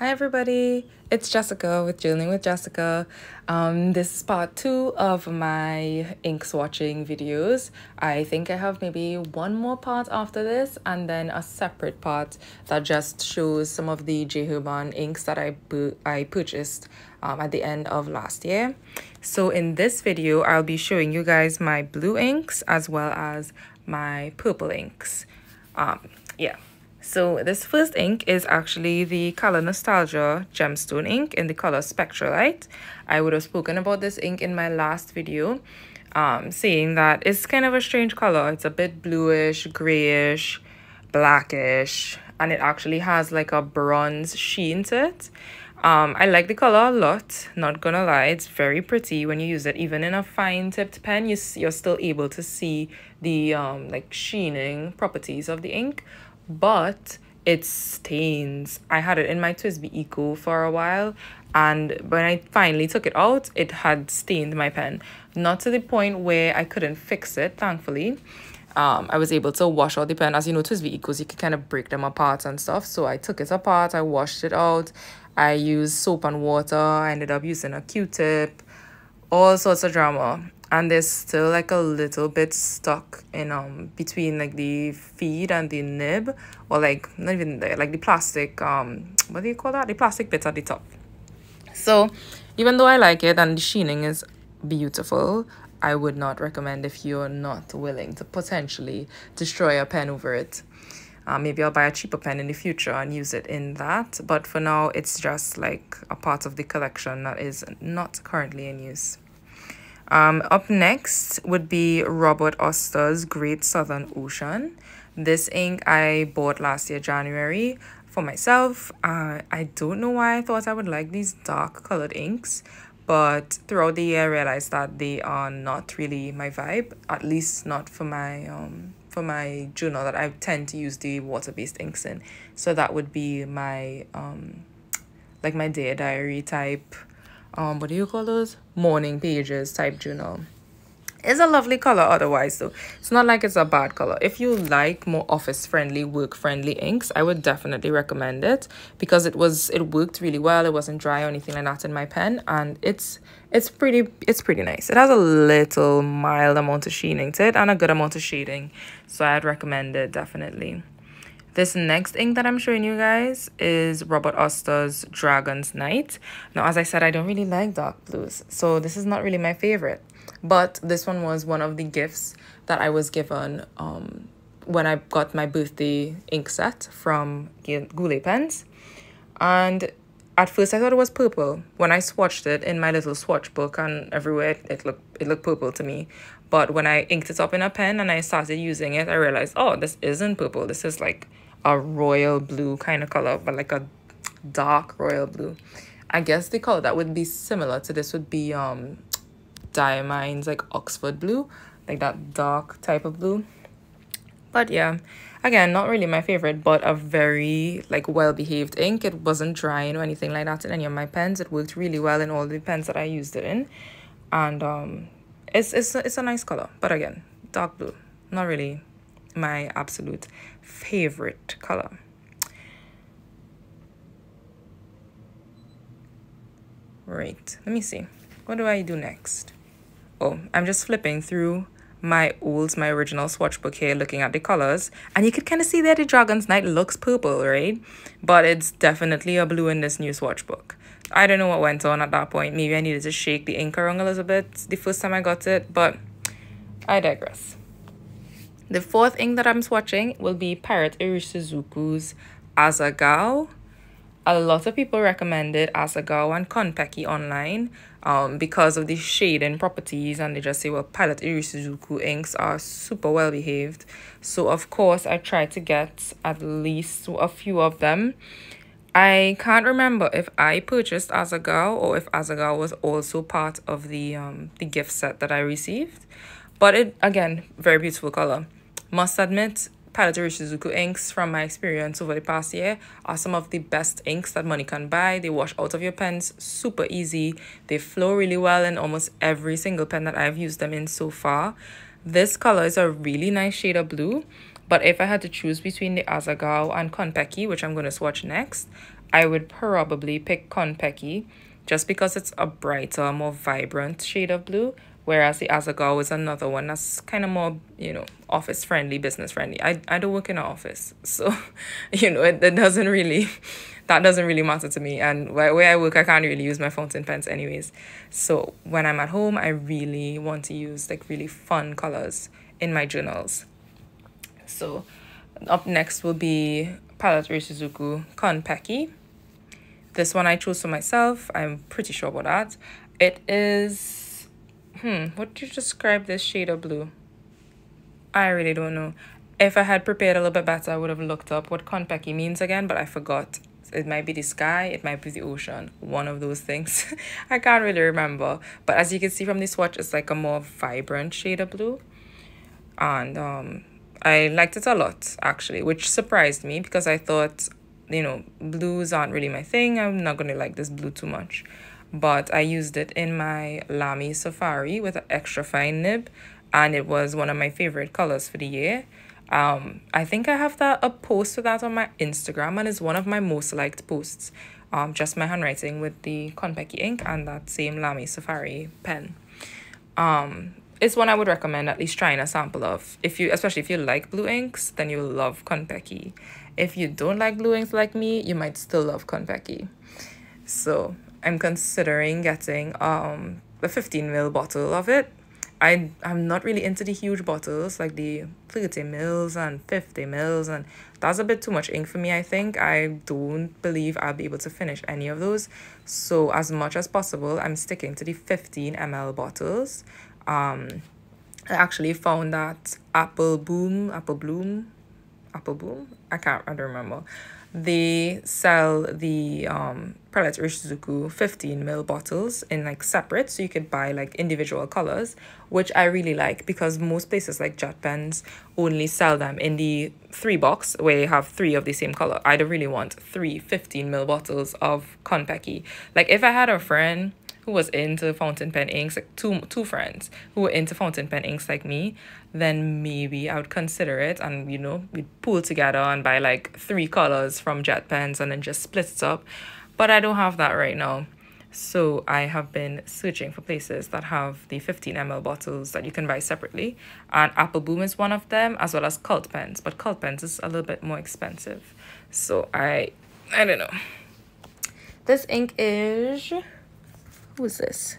Hi everybody, it's Jessica with Journaling with Jessica. This is part 2 of my ink swatching videos. I think I have maybe one more part after this and then a separate part that just shows some of the J. Herbin inks that I purchased at the end of last year. So in this video, I'll be showing you guys my blue inks as well as my purple inks. So this first ink is actually the Color Nostalgia Gemstone ink in the color Spectralite. I would have spoken about this ink in my last video, saying that it's kind of a strange color. It's a bit bluish, grayish, blackish, and it actually has like a bronze sheen to it. I like the color a lot, not gonna lie. It's very pretty when you use it. Even in a fine tipped pen, you're still able to see the like sheening properties of the ink, but it stains. I had it in my TWSBI Eco for a while, and when I finally took it out, it had stained my pen. Not to the point where I couldn't fix it, thankfully. I was able to wash out the pen. As you know, TWSBI Ecos, you can kind of break them apart and stuff. So I took it apart, I washed it out. I used soap and water. I ended up using a Q-tip, all sorts of drama. And there's still like a little bit stuck in between like the feed and the nib, or like not even there, like the plastic what do you call that? The plastic bit at the top. So even though I like it and the sheening is beautiful, I would not recommend if you're not willing to potentially destroy a pen over it. Maybe I'll buy a cheaper pen in the future and use it in that. But for now, it's just like a part of the collection that is not currently in use. Up next would be Robert Oster's Great Southern Ocean. This ink I bought last year, January, for myself. I don't know why I thought I would like these dark colored inks, but throughout the year I realized that they are not really my vibe, at least not for my journal that I tend to use the water-based inks in. So that would be my like my Dear Diary type, what do you call those, morning pages type journal. It's a lovely color otherwise, though. It's not like it's a bad color. If you like more office friendly, work friendly inks, I would definitely recommend it, because it worked really well. It wasn't dry or anything like that in my pen, and it's pretty nice. It has a little mild amount of sheening to it and a good amount of shading, so I'd recommend it definitely. This next ink that I'm showing you guys is Robert Oster's Dragon's Night. Now, as I said, I don't really like dark blues, so this is not really my favorite. But this one was one of the gifts that I was given when I got my birthday ink set from Goulet Pens. And at first I thought it was purple. When I swatched it in my little swatch book and everywhere, it looked purple to me. But when I inked it up in a pen and I started using it, I realized, oh, this isn't purple. This is like a royal blue kind of color, but like a dark royal blue. I guess the color that would be similar to this would be Diamine's like Oxford blue, like that dark type of blue. But yeah, again, not really my favorite, but a very like well-behaved ink. It wasn't drying or anything like that in any of my pens. It worked really well in all the pens that I used it in, and it's a nice color. But again, dark blue, not really my absolute favorite color. Right, let me see, what do I do next? Oh, I'm just flipping through my original swatch book here, looking at the colors, and you could kind of see that the Dragon's Night looks purple, right? But it's definitely a blue in this new swatch book. I don't know what went on at that point. Maybe I needed to shake the ink around a little bit the first time I got it, but I digress. The fourth ink that I'm swatching will be Pirate Irisuzuku's Asagao. A lot of people recommended Asagao and Konpeki online because of the shading properties, and they just say, well, Pirate Irisuzuku inks are super well behaved. So of course I tried to get at least a few of them. I can't remember if I purchased Asagao or if Asagao was also part of the gift set that I received. But it, again, very beautiful color. Must admit, Pirate Irisuzuku inks, from my experience over the past year, are some of the best inks that money can buy. They wash out of your pens super easy. They flow really well in almost every single pen that I've used them in so far. This color is a really nice shade of blue. But if I had to choose between the Azagao and Konpeki, which I'm going to swatch next, I would probably pick Konpeki just because it's a brighter, more vibrant shade of blue. Whereas the Azagao is another one that's kind of more, office friendly, business friendly. I don't work in an office, so, it doesn't really, that doesn't really matter to me. And where I work, I can't really use my fountain pens anyways. So when I'm at home, I really want to use like really fun colors in my journals. So up next will be Palette Rishizuku Konpeki. This one I chose for myself. I'm pretty sure about that. It is... what do you describe this shade of blue? I really don't know. If I had prepared a little bit better, I would have looked up what Konpeki means again, but I forgot. It might be the sky, it might be the ocean. One of those things. I can't really remember. But as you can see from this swatch, it's like a more vibrant shade of blue. And I liked it a lot, actually, which surprised me because I thought, blues aren't really my thing. I'm not going to like this blue too much. But I used it in my Lamy Safari with an extra fine nib, and it was one of my favorite colors for the year. I think I have a post for that on my Instagram, and it's one of my most liked posts. Just my handwriting with the Konpeki ink and that same Lamy Safari pen. It's one I would recommend at least trying a sample of. Especially if you like blue inks, then you'll love Konpeki. If you don't like blue inks like me, you might still love Konpeki. So I'm considering getting the 15ml bottle of it. I'm not really into the huge bottles like the 30ml and 50ml, and that's a bit too much ink for me. I think I don't believe I'll be able to finish any of those. So as much as possible, I'm sticking to the 15ml bottles. I actually found that Apple Bloom, I don't remember. They sell the Palette Rishizuku 15ml bottles in like separate, so you could buy like individual colors, which I really like because most places like Jet Pens only sell them in the 3-box where you have 3 of the same color. I don't really want 3 15ml bottles of Konpeki. Like if I had a friend who was into fountain pen inks, like two friends who were into fountain pen inks like me, then maybe I would consider it, and we'd pool together and buy like 3 colors from Jet Pens and then just split it up. But I don't have that right now, so I have been searching for places that have the 15ml bottles that you can buy separately, and Apple Bloom is one of them, as well as Cult Pens, but Cult Pens is a little bit more expensive. So I don't know. This ink is... who is this?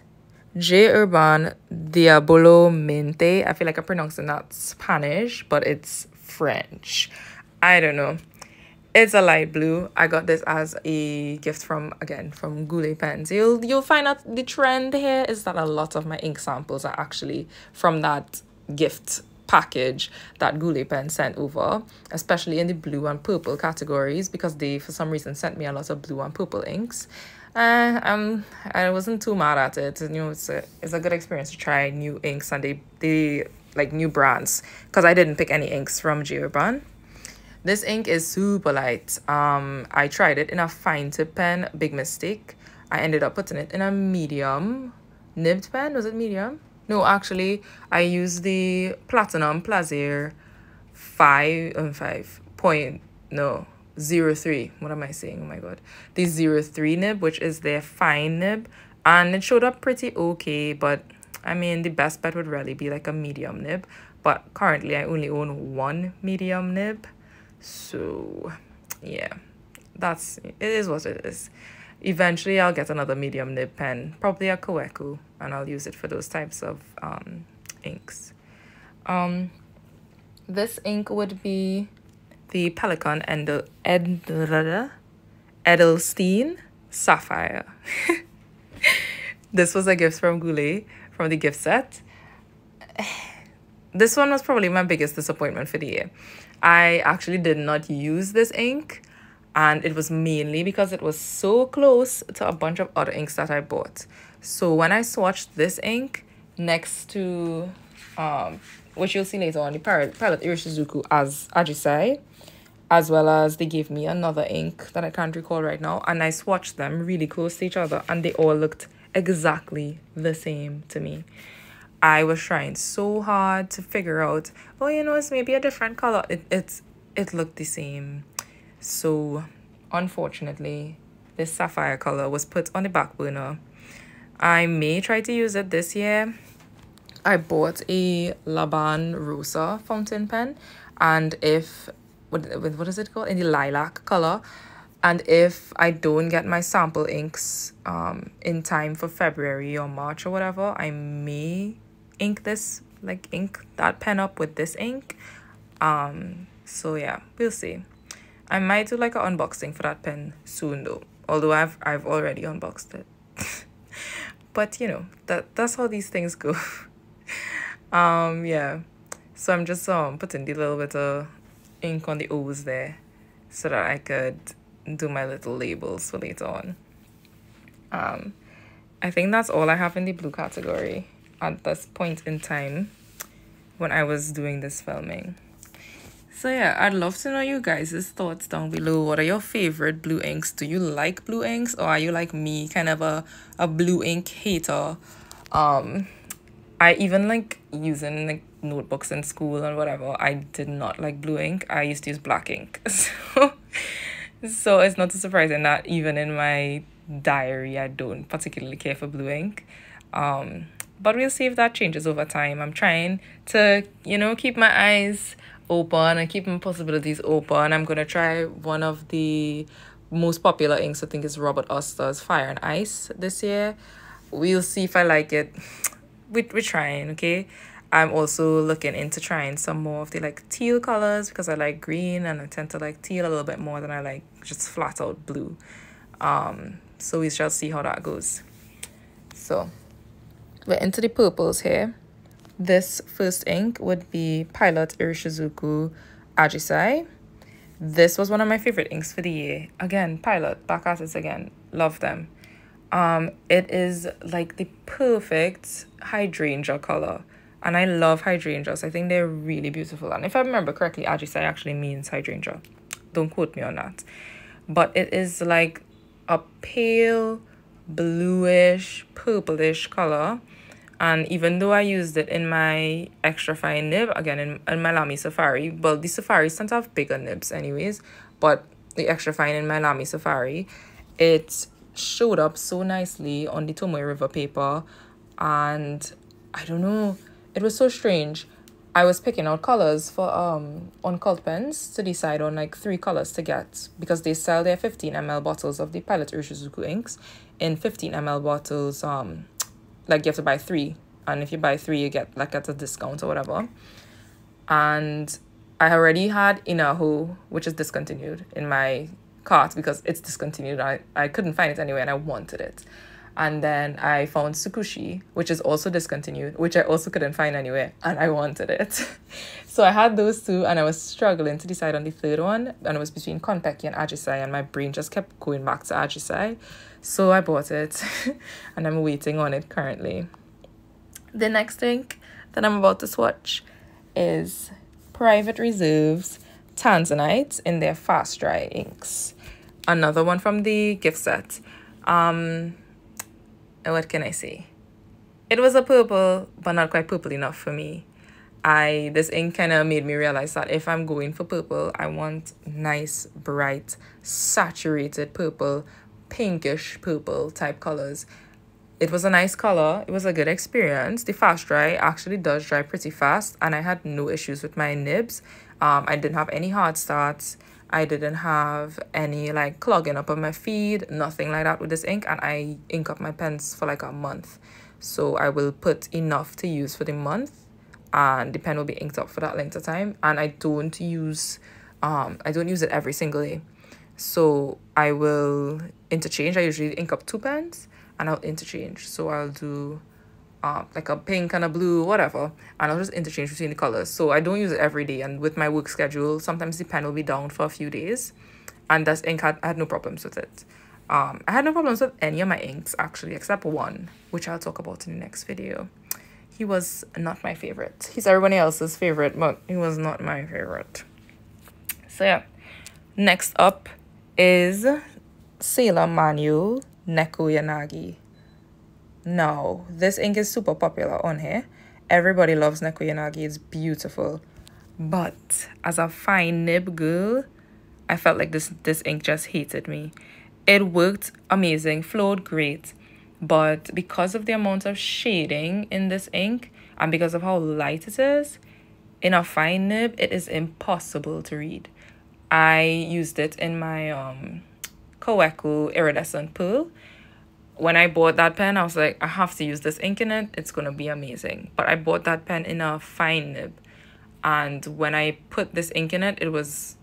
J. Urban Diabolo Mente. I feel like I'm pronouncing that Spanish, but it's French. I don't know. It's a light blue. I got this as a gift from Goulet Pens. You'll find out the trend here is that a lot of my ink samples are actually from that gift package that Goulet Pen sent over, especially in the blue and purple categories, because they for some reason sent me a lot of blue and purple inks. I wasn't too mad at it. It's a good experience to try new inks, and they like new brands, because I didn't pick any inks from J. Urban. This ink is super light. I tried it in a fine tip pen, big mistake. I ended up putting it in a medium nibbed pen. Was it medium? No, actually, I used the Platinum Plaisir 03. What am I saying? Oh my god. The 03 nib, which is their fine nib. And it showed up pretty okay, but I mean, the best bet would really be like a medium nib. But currently, I only own one medium nib. So, yeah, it is what it is. Eventually, I'll get another medium nib pen, probably a Kaweku, and I'll use it for those types of inks. This ink would be the Pelikan Edelstein Sapphire. This was a gift from Goulet, from the gift set. This one was probably my biggest disappointment for the year. I actually did not use this ink, and it was mainly because it was so close to a bunch of other inks that I bought. So when I swatched this ink next to, which you'll see later on, the Palette Rishizuku as Ajisai, as well as they gave me another ink that I can't recall right now, and I swatched them really close to each other, and they all looked exactly the same to me. I was trying so hard to figure out, oh, you know, it's maybe a different color. It looked the same. So unfortunately, this sapphire color was put on the back burner. I may try to use it this year. I bought a Laban Rosa fountain pen, and if what is it called, in the lilac color, and if I don't get my sample inks in time for February or March or whatever, I may ink that pen up with this ink. So yeah, we'll see. I might do like an unboxing for that pen soon though, although I've already unboxed it. But you know, that's how these things go. Yeah, so I'm just putting the little bit of ink on the O's there so that I could do my little labels for later on. I think that's all I have in the blue category at this point in time when I was doing this filming. So yeah, I'd love to know you guys' thoughts down below. What are your favorite blue inks? Do you like blue inks, or are you like me, kind of a blue ink hater? I even like using like notebooks in school and whatever. I did not like blue ink. I used to use black ink. So it's not too surprising that even in my diary, I don't particularly care for blue ink. But we'll see if that changes over time. I'm trying to, you know, keep my eyes open and keep my possibilities open. I'm gonna try one of the most popular inks. I think is Robert Oster's Fire and Ice this year. We'll see if I like it. We're trying, okay? I'm also looking into trying some more of the like teal colors because I like green and I tend to like teal a little bit more than I like just flat out blue. So we shall see how that goes. So we're into the purples here. This first ink would be Pilot Irishizuku Ajisai. This was one of my favorite inks for the year. Again, Pilot, back at it again. Love them. It is like the perfect hydrangea color. And I love hydrangeas. I think they're really beautiful. And if I remember correctly, Ajisai actually means hydrangea. Don't quote me on that. But it is like a pale, bluish, purplish color. And even though I used it in my extra fine nib, again, in my Lamy Safari, well, the Safaris tend to have bigger nibs anyways, but the extra fine in my Lamy Safari, it showed up so nicely on the Tomoe River paper. And I don't know, it was so strange. I was picking out colors for on cult pens to decide on like 3 colors to get, because they sell their 15 ml bottles of the Pilot Irishizuku inks in 15 ml bottles. Like you have to buy 3, and if you buy 3 you get like at a discount or whatever. And I already had Inaho, which is discontinued, in my cart because it's discontinued. I couldn't find it anywhere and I wanted it. And then I found Tsukushi, which is also discontinued, which I also couldn't find anywhere, and I wanted it. So I had those 2, and I was struggling to decide on the third one, and it was between Konpeki and Ajisai, and my brain just kept going back to Ajisai. So I bought it, and I'm waiting on it currently. The next ink that I'm about to swatch is Private Reserve's Tanzanite in their Fast Dry inks. Another one from the gift set. What can I say? It was a purple, but not quite purple enough for me. This ink kind of made me realize that if I'm going for purple, I want nice, bright, saturated purple, pinkish purple type colors. It was a nice color. It was a good experience. The fast dry actually does dry pretty fast, and I had no issues with my nibs. I didn't have any hard starts. I didn't have any like clogging up on my feed, nothing like that with this ink, and I ink up my pens for like a month. So I will put enough to use for the month, and the pen will be inked up for that length of time. And I don't use it every single day. So I will interchange. I usually ink up 2 pens and I'll interchange. So I'll do like a pink and a blue, whatever, and I'll just interchange between the colors. So I don't use it every day, and with my work schedule, sometimes the pen will be down for a few days, and this ink I had no problems with it. I had no problems with any of my inks actually, except one, which I'll talk about in the next video. He was not my favorite. He's everybody else's favorite, but he was not my favorite. So yeah, next up is Sailor Manual Neko Yanagi. Now, this ink is super popular on here. Everybody loves Nekoyanagi. It's beautiful. But as a fine nib girl, I felt like this ink just hated me. It worked amazing, flowed great, but because of the amount of shading in this ink and because of how light it is, in a fine nib, it is impossible to read. I used it in my Kaweku Iridescent Pearl. When I bought that pen, I was like, I have to use this ink in it. It's going to be amazing. But I bought that pen in a fine nib. And when I put this ink in it, it was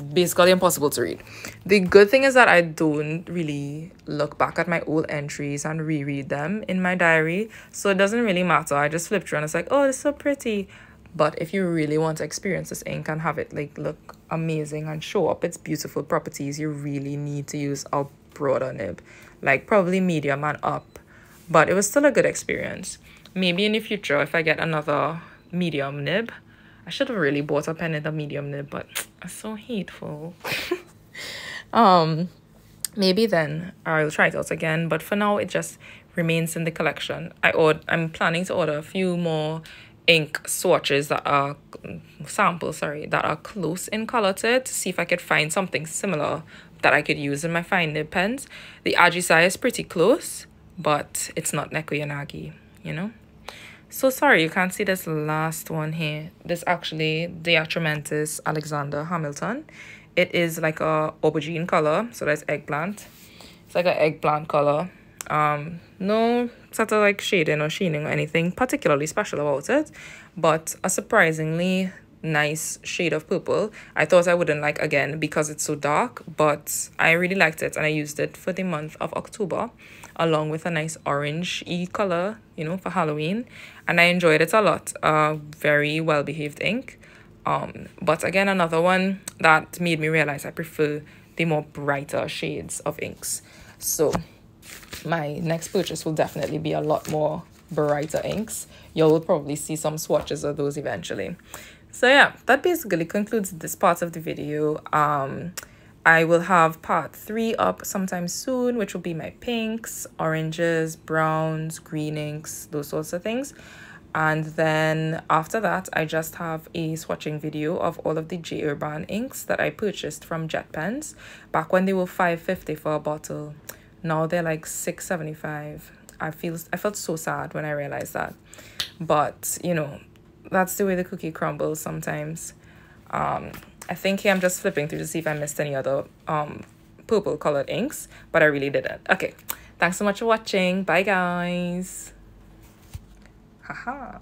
basically impossible to read. The good thing is that I don't really look back at my old entries and reread them in my diary. So it doesn't really matter. I just flip through and it's like, oh, it's so pretty. But if you really want to experience this ink and have it like look amazing and show up its beautiful properties, you really need to use a broader nib, like probably medium and up. But it was still a good experience. Maybe in the future, if I get another medium nib, I should have really bought a pen in the medium nib, but it's so hateful. Maybe then I'll try it out again, but for now it just remains in the collection. I'm planning to order a few more ink swatches that are samples, that are close in color to it, to see if I could find something similar that I could use in my fine nib pens. The Ajisai is pretty close, but it's not Nekoyanagi, you know? So sorry you can't see this last one here. This actually, the Atramentis Alexander Hamilton. It is like a aubergine color, so that's eggplant. It's like an eggplant color. No sort of like shading or sheening or anything particularly special about it, but a surprisingly nice shade of purple. I thought I wouldn't like again because it's so dark, but I really liked it and I used it for the month of October along with a nice orange color, you know, for Halloween, and I enjoyed it a lot. Very well behaved ink. But again, another one that made me realize I prefer the more brighter shades of inks. So my next purchase will definitely be a lot more brighter inks. You'll probably see some swatches of those eventually. So yeah, that basically concludes this part of the video. I will have part 3 up sometime soon, which will be my pinks, oranges, browns, green inks, those sorts of things. And then after that, I just have a swatching video of all of the J Urban inks that I purchased from Jet Pens back when they were $5.50 for a bottle. Now they're like $6.75. I felt so sad when I realized that. But, you know, that's the way the cookie crumbles sometimes. I think here I'm just flipping through to see if I missed any other purple colored inks, but I really didn't. Okay, thanks so much for watching. Bye, guys. Haha.